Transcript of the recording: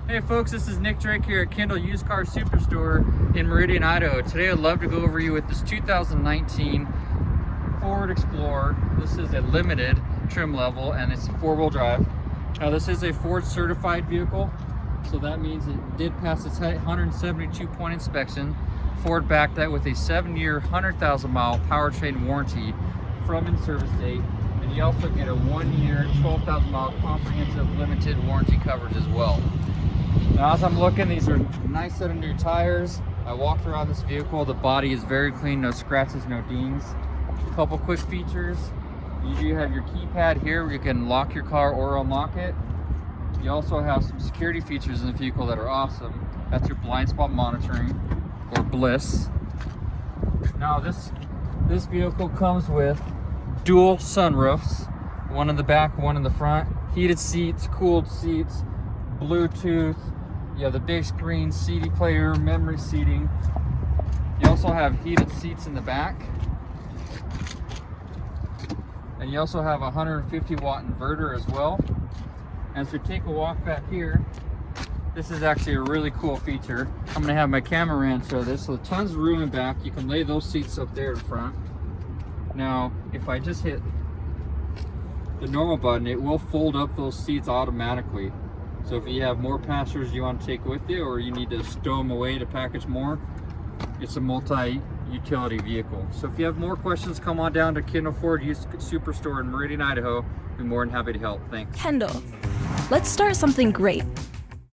Hey folks, this is Nick Drake here at Kendall Used Car Superstore in Meridian, Idaho. Today I'd love to go over you with this 2019 Ford Explorer. This is a limited trim level and it's four-wheel drive. Now this is a Ford certified vehicle, so that means it did pass its 172 point inspection. Ford backed that with a 7-year, 100,000 mile powertrain warranty from in-service date. And you also get a 1-year, 12,000 mile comprehensive limited warranty coverage as well. Now as I'm looking, these are a nice set of new tires. I walked around this vehicle, the body is very clean, no scratches, no dings. A couple quick features. You do have your keypad here where you can lock your car or unlock it. You also have some security features in the vehicle that are awesome. That's your blind spot monitoring, or bliss. Now this vehicle comes with dual sunroofs, one in the back, one in the front, heated seats, cooled seats, Bluetooth. You have the big screen CD player, memory seating. You also have heated seats in the back. And you also have a 150 watt inverter as well. As we take a walk back here, this is actually a really cool feature. I'm gonna have my cameraman show this. So tons of room in back. You can lay those seats up there in front. Now, if I just hit the normal button, it will fold up those seats automatically. So if you have more passengers you want to take with you, or you need to stow them away to package more, it's a multi-utility vehicle. So if you have more questions, come on down to Kendall Ford Used Superstore in Meridian, Idaho. I'll be more than happy to help. Thanks. Kendall, let's start something great.